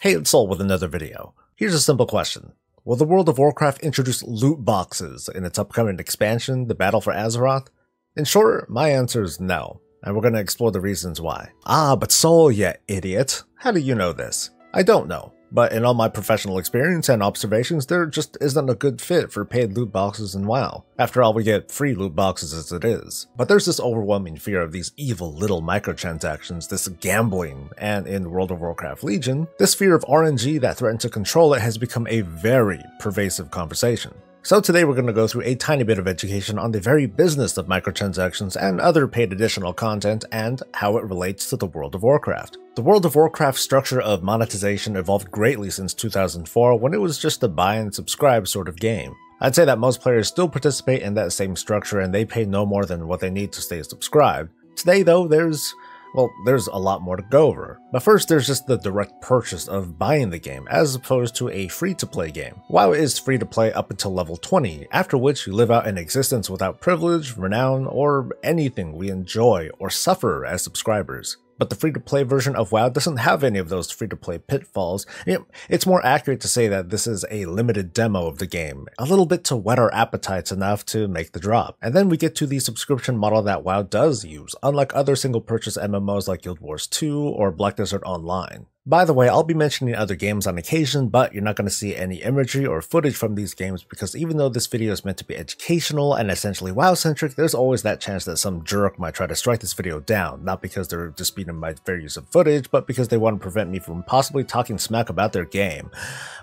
Hey, it's Soul with another video. Here's a simple question. Will the World of Warcraft introduce loot boxes in its upcoming expansion, the Battle for Azeroth? In short, my answer is no, and we're going to explore the reasons why. Ah, but Soul, you idiot. How do you know this? I don't know, but in all my professional experience and observations, there just isn't a good fit for paid loot boxes in WoW. After all, we get free loot boxes as it is. But there's this overwhelming fear of these evil little microtransactions, this gambling, and in World of Warcraft Legion, this fear of RNG that threatens to control it has become a very pervasive conversation. So today we're going to go through a tiny bit of education on the very business of microtransactions and other paid additional content and how it relates to the World of Warcraft. The World of Warcraft structure of monetization evolved greatly since 2004 when it was just a buy and subscribe sort of game. I'd say that most players still participate in that same structure and they pay no more than what they need to stay subscribed. Today though, there's a lot more to go over. But first, there's just the direct purchase of buying the game, as opposed to a free-to-play game. WoW is free-to-play up until level 20, after which you live out an existence without privilege, renown, or anything we enjoy or suffer as subscribers. But the free-to-play version of WoW doesn't have any of those free-to-play pitfalls. It's more accurate to say that this is a limited demo of the game, a little bit to whet our appetites enough to make the drop. And then we get to the subscription model that WoW does use, unlike other single-purchase MMOs like Guild Wars 2 or Black Desert Online. By the way, I'll be mentioning other games on occasion, but you're not going to see any imagery or footage from these games because even though this video is meant to be educational and essentially WoW-centric, there's always that chance that some jerk might try to strike this video down, not because they're disputing my fair use of footage, but because they want to prevent me from possibly talking smack about their game,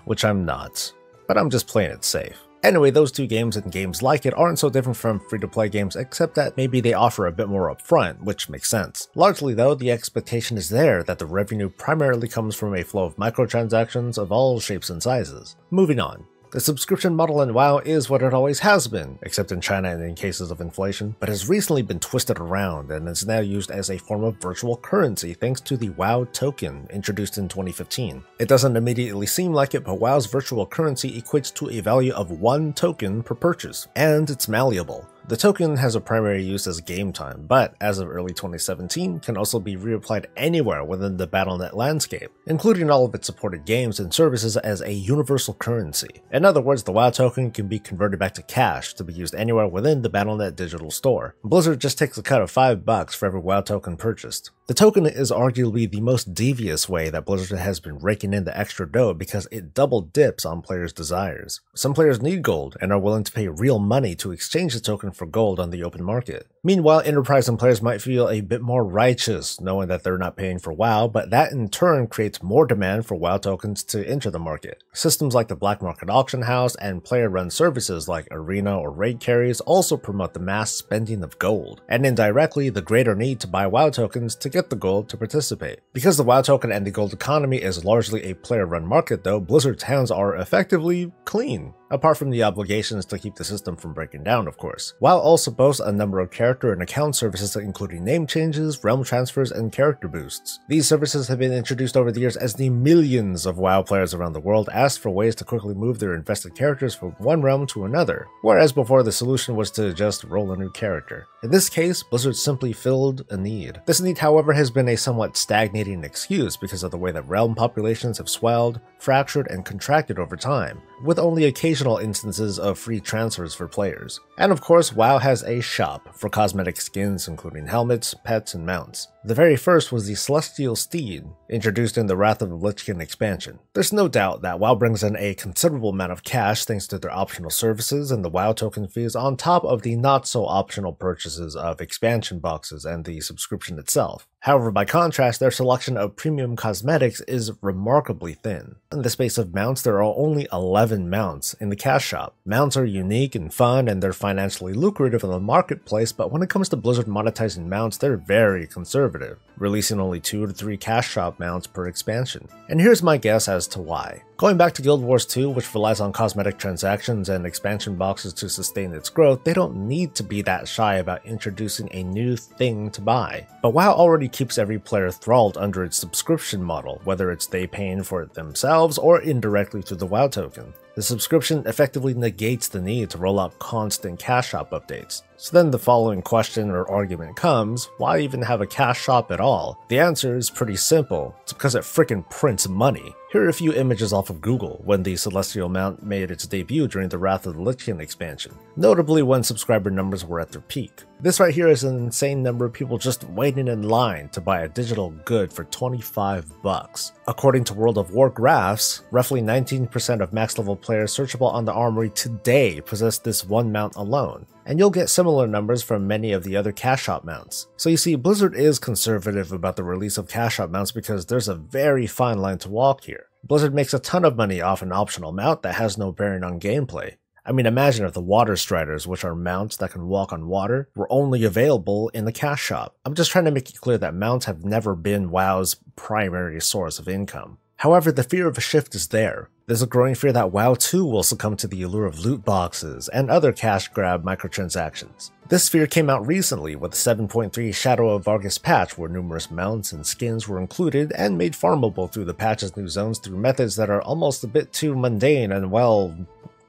which I'm not. But I'm just playing it safe. Anyway, those two games and games like it aren't so different from free-to-play games except that maybe they offer a bit more upfront, which makes sense. Largely though, the expectation is there that the revenue primarily comes from a flow of microtransactions of all shapes and sizes. Moving on. The subscription model in WoW is what it always has been, except in China and in cases of inflation, but has recently been twisted around and is now used as a form of virtual currency thanks to the WoW token introduced in 2015. It doesn't immediately seem like it, but WoW's virtual currency equates to a value of 1 token per purchase, and it's malleable. The token has a primary use as game time, but as of early 2017 can also be reapplied anywhere within the Battle.net landscape, including all of its supported games and services as a universal currency. In other words, the WoW token can be converted back to cash to be used anywhere within the Battle.net digital store. Blizzard just takes a cut of $5 for every WoW token purchased. The token is arguably the most devious way that Blizzard has been raking in the extra dough because it double dips on players' desires. Some players need gold and are willing to pay real money to exchange the token for gold on the open market. Meanwhile, enterprise and players might feel a bit more righteous knowing that they're not paying for WoW, but that in turn creates more demand for WoW tokens to enter the market. Systems like the Black Market Auction House and player-run services like Arena or Raid Carries also promote the mass spending of gold, and indirectly the greater need to buy WoW tokens to get the gold to participate. Because the WoW token and the gold economy is largely a player-run market though, Blizzard's hands are effectively clean. Apart from the obligations to keep the system from breaking down, of course. WoW also boasts a number of character and account services including name changes, realm transfers, and character boosts. These services have been introduced over the years as the millions of WoW players around the world asked for ways to quickly move their invested characters from one realm to another, whereas before the solution was to just roll a new character. In this case, Blizzard simply filled a need. This need, however, has been a somewhat stagnating excuse because of the way that realm populations have swelled, fractured, and contracted over time, with only occasional instances of free transfers for players. And of course, WoW has a shop for cosmetic skins including helmets, pets, and mounts. The very first was the Celestial Steed, introduced in the Wrath of the Lich King expansion. There's no doubt that WoW brings in a considerable amount of cash thanks to their optional services and the WoW token fees on top of the not-so-optional purchases of expansion boxes and the subscription itself. However, by contrast, their selection of premium cosmetics is remarkably thin. In the space of mounts, there are only 11 mounts in the cash shop. Mounts are unique and fun and they're financially lucrative in the marketplace, but when it comes to Blizzard monetizing mounts, they're very conservative, releasing only 2 to 3 cash shop mounts per expansion. And here's my guess as to why. Going back to Guild Wars 2, which relies on cosmetic transactions and expansion boxes to sustain its growth, they don't need to be that shy about introducing a new thing to buy. But WoW already keeps every player thralled under its subscription model, whether it's they paying for it themselves or indirectly through the WoW token. The subscription effectively negates the need to roll out constant cash shop updates. So then the following question or argument comes, why even have a cash shop at all? The answer is pretty simple, it's because it frickin' prints money. Here are a few images off of Google when the Celestial Mount made its debut during the Wrath of the Lich King expansion, notably when subscriber numbers were at their peak. This right here is an insane number of people just waiting in line to buy a digital good for 25 bucks. According to World of Warcraft, roughly 19% of max level players searchable on the Armory today possess this one mount alone, and you'll get similar numbers from many of the other cash shop mounts. So you see, Blizzard is conservative about the release of cash shop mounts because there's a very fine line to walk here. Blizzard makes a ton of money off an optional mount that has no bearing on gameplay. I mean, imagine if the Water Striders, which are mounts that can walk on water, were only available in the cash shop. I'm just trying to make it clear that mounts have never been WoW's primary source of income. However, the fear of a shift is there. There's a growing fear that WoW too will succumb to the allure of loot boxes and other cash grab microtransactions. This fear came out recently with the 7.3 Shadow of Vargas patch, where numerous mounts and skins were included and made farmable through the patch's new zones through methods that are almost a bit too mundane and, well,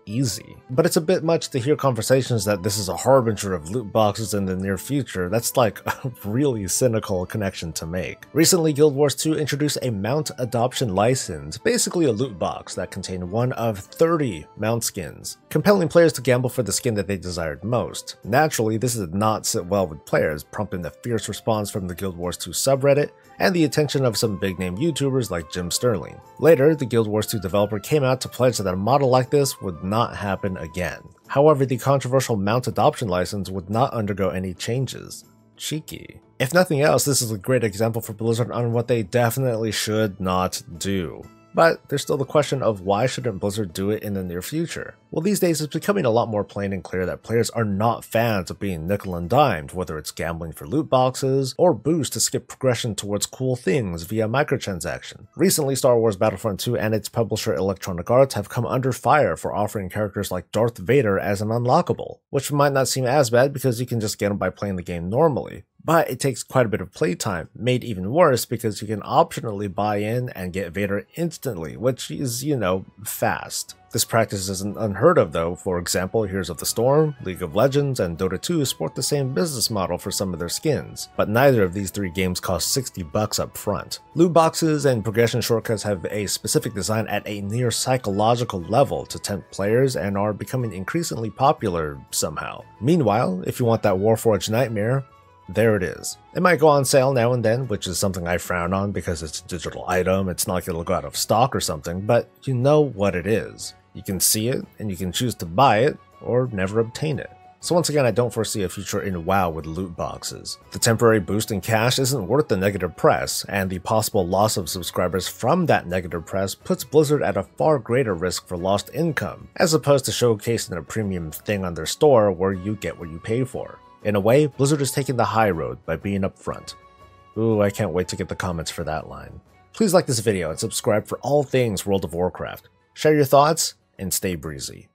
easy. But it's a bit much to hear conversations that this is a harbinger of loot boxes in the near future. That's like a really cynical connection to make. Recently, Guild Wars 2 introduced a mount adoption license, basically a loot box that contained one of 30 mount skins, compelling players to gamble for the skin that they desired most. Naturally, this did not sit well with players, prompting a fierce response from the Guild Wars 2 subreddit and the attention of some big-name YouTubers like Jim Sterling. Later, the Guild Wars 2 developer came out to pledge that a model like this would not happen again. However, the controversial mount adoption license would not undergo any changes. Cheeky. If nothing else, this is a great example for Blizzard on what they definitely should not do. But there's still the question of why shouldn't Blizzard do it in the near future? Well, these days it's becoming a lot more plain and clear that players are not fans of being nickel and dimed, whether it's gambling for loot boxes or boost to skip progression towards cool things via microtransaction. Recently, Star Wars Battlefront 2 and its publisher Electronic Arts have come under fire for offering characters like Darth Vader as an unlockable, which might not seem as bad because you can just get them by playing the game normally. But it takes quite a bit of playtime, made even worse because you can optionally buy in and get Vader instantly, which is, fast. This practice isn't unheard of though. For example, Heroes of the Storm, League of Legends, and Dota 2 sport the same business model for some of their skins, but neither of these three games cost 60 bucks up front. Loot boxes and progression shortcuts have a specific design at a near psychological level to tempt players and are becoming increasingly popular somehow. Meanwhile, if you want that Warforged nightmare, there it is. It might go on sale now and then, which is something I frown on because it's a digital item. It's not like it'll go out of stock or something, but you know what it is. You can see it, and you can choose to buy it, or never obtain it. So once again, I don't foresee a future in WoW with loot boxes. The temporary boost in cash isn't worth the negative press, and the possible loss of subscribers from that negative press puts Blizzard at a far greater risk for lost income, as opposed to showcasing a premium thing on their store where you get what you pay for. In a way, Blizzard is taking the high road by being upfront. Ooh, I can't wait to get the comments for that line. Please like this video and subscribe for all things World of Warcraft. Share your thoughts, and stay breezy.